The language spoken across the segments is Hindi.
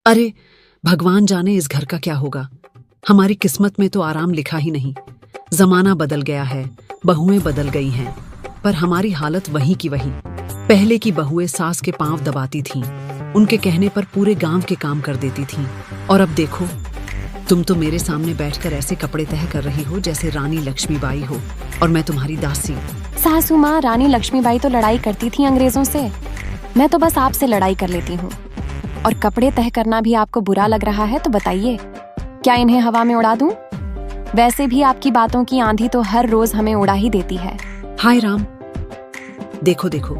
अरे भगवान जाने इस घर का क्या होगा। हमारी किस्मत में तो आराम लिखा ही नहीं। जमाना बदल गया है, बहुएं बदल गई हैं, पर हमारी हालत वही की वही। पहले की बहुएं सास के पांव दबाती थीं, उनके कहने पर पूरे गांव के काम कर देती थीं। और अब देखो, तुम तो मेरे सामने बैठकर ऐसे कपड़े तह कर रही हो जैसे रानी लक्ष्मीबाई हो और मैं तुम्हारी दासी। सासू माँ, रानी लक्ष्मीबाई तो लड़ाई करती थी अंग्रेजों से। मैं तो बस आपसे लड़ाई कर लेती हूँ। और कपड़े तह करना भी आपको बुरा लग रहा है तो बताइए, क्या इन्हें हवा में उड़ा दूं? वैसे भी आपकी बातों की आंधी तो हर रोज हमें उड़ा ही देती है। हाय राम, देखो देखो,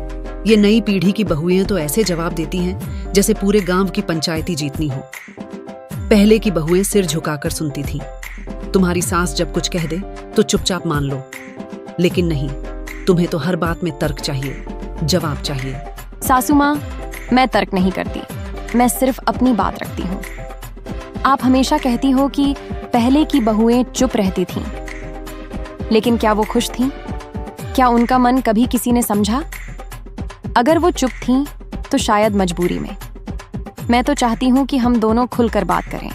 ये नई पीढ़ी की बहुएं तो ऐसे जवाब देती हैं जैसे पूरे गांव की पंचायती जीतनी हो। पहले की बहुएं सिर झुकाकर सुनती थीं। तुम्हारी सास जब कुछ कह दे तो चुपचाप मान लो, लेकिन नहीं, तुम्हें तो हर बात में तर्क चाहिए, जवाब चाहिए। सासू माँ, मैं तर्क नहीं करती, मैं सिर्फ अपनी बात रखती हूँ। आप हमेशा कहती हो कि पहले की बहुएं चुप रहती थीं, लेकिन क्या वो खुश थीं? क्या उनका मन कभी किसी ने समझा? अगर वो चुप थीं तो शायद मजबूरी में। मैं तो चाहती हूँ कि हम दोनों खुलकर बात करें,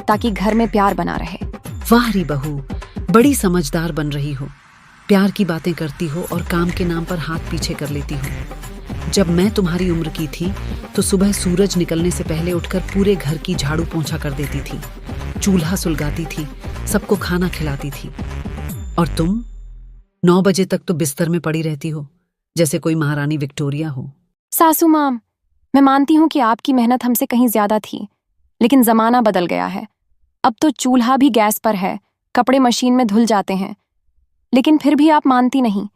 ताकि घर में प्यार बना रहे। वाह री बहू, बड़ी समझदार बन रही हो। प्यार की बातें करती हो और काम के नाम पर हाथ पीछे कर लेती हो। जब मैं तुम्हारी उम्र की थी तो सुबह सूरज निकलने से पहले उठकर पूरे घर की झाड़ू पोंछा कर देती थी, चूल्हा सुलगाती थी, सबको खाना खिलाती थी। और तुम 9 बजे तक तो बिस्तर में पड़ी रहती हो जैसे कोई महारानी विक्टोरिया हो। सासू माँ, मैं मानती हूँ कि आपकी मेहनत हमसे कहीं ज्यादा थी, लेकिन जमाना बदल गया है। अब तो चूल्हा भी गैस पर है, कपड़े मशीन में धुल जाते हैं, लेकिन फिर भी आप मानती नहीं।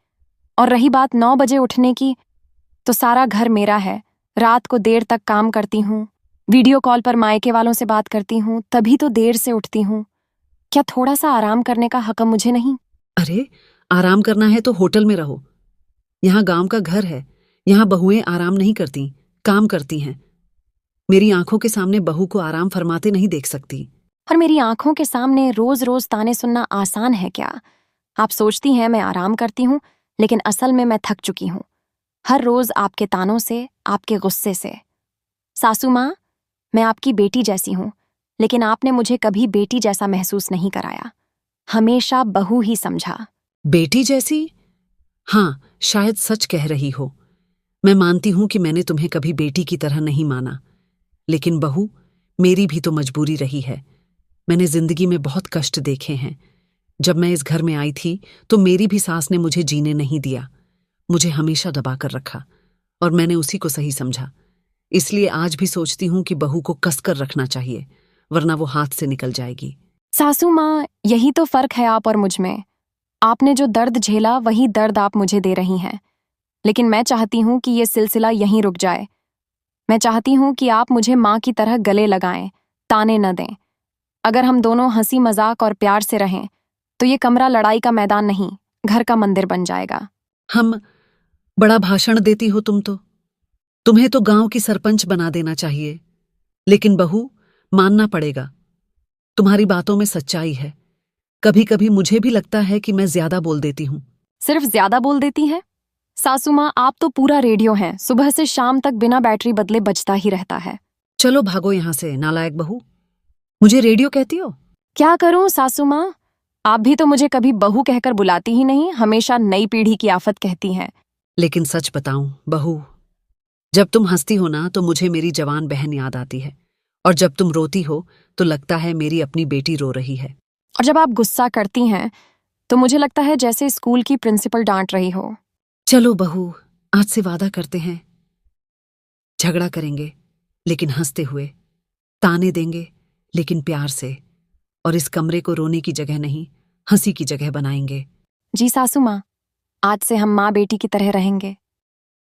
और रही बात 9 बजे उठने की, तो सारा घर मेरा है। रात को देर तक काम करती हूँ, वीडियो कॉल पर मायके वालों से बात करती हूँ, तभी तो देर से उठती हूँ। क्या थोड़ा सा आराम करने का हक मुझे नहीं? अरे, आराम करना है तो होटल में रहो। यहाँ गांव का घर है, यहाँ बहुएं आराम नहीं करती, काम करती हैं। मेरी आंखों के सामने बहू को आराम फरमाते नहीं देख सकती। और मेरी आंखों के सामने रोज रोज ताने सुनना आसान है क्या? आप सोचती हैं मैं आराम करती हूँ, लेकिन असल में मैं थक चुकी हूँ, हर रोज आपके तानों से, आपके गुस्से से। सासू माँ, मैं आपकी बेटी जैसी हूँ, लेकिन आपने मुझे कभी बेटी जैसा महसूस नहीं कराया, हमेशा बहू ही समझा। बेटी जैसी? हाँ, शायद सच कह रही हो। मैं मानती हूं कि मैंने तुम्हें कभी बेटी की तरह नहीं माना, लेकिन बहू, मेरी भी तो मजबूरी रही है। मैंने जिंदगी में बहुत कष्ट देखे हैं। जब मैं इस घर में आई थी तो मेरी भी सास ने मुझे जीने नहीं दिया, मुझे हमेशा दबा कर रखा, और मैंने उसी को सही समझा। इसलिए आज भी सोचती हूँ कि बहू को कसकर रखना चाहिए, वरना वो हाथ से निकल जाएगी। सासू माँ, यही तो फर्क है आप और मुझ में। आपने जो दर्द झेला वही दर्द आप मुझे दे रही हैं, लेकिन मैं चाहती हूँ कि ये सिलसिला यहीं रुक जाए। मैं चाहती हूँ कि आप मुझे माँ की तरह गले लगाएं, ताने न दें। अगर हम दोनों हंसी मजाक और प्यार से रहें तो ये कमरा लड़ाई का मैदान नहीं, घर का मंदिर बन जाएगा। हम बड़ा भाषण देती हो तुम तो। तुम्हें तो गांव की सरपंच बना देना चाहिए। लेकिन बहू, मानना पड़ेगा, तुम्हारी बातों में सच्चाई है। कभी कभी मुझे भी लगता है कि मैं ज्यादा बोल देती हूँ। सिर्फ ज्यादा बोल देती हैं? सासू माँ, आप तो पूरा रेडियो हैं, सुबह से शाम तक बिना बैटरी बदले बजता ही रहता है। चलो भागो यहां से, नालायक बहू। मुझे रेडियो कहती हो? क्या करूं सासू माँ, आप भी तो मुझे कभी बहू कहकर बुलाती ही नहीं, हमेशा नई पीढ़ी की आफत कहती हैं। लेकिन सच बताऊं बहू, जब तुम हंसती हो ना तो मुझे मेरी जवान बहन याद आती है, और जब तुम रोती हो तो लगता है मेरी अपनी बेटी रो रही है। और जब आप गुस्सा करती हैं तो मुझे लगता है जैसे स्कूल की प्रिंसिपल डांट रही हो। चलो बहू, आज से वादा करते हैं, झगड़ा करेंगे लेकिन हंसते हुए, ताने देंगे लेकिन प्यार से, और इस कमरे को रोने की जगह नहीं, हंसी की जगह बनाएंगे। जी सासू माँ, आज से हम माँ बेटी की तरह रहेंगे।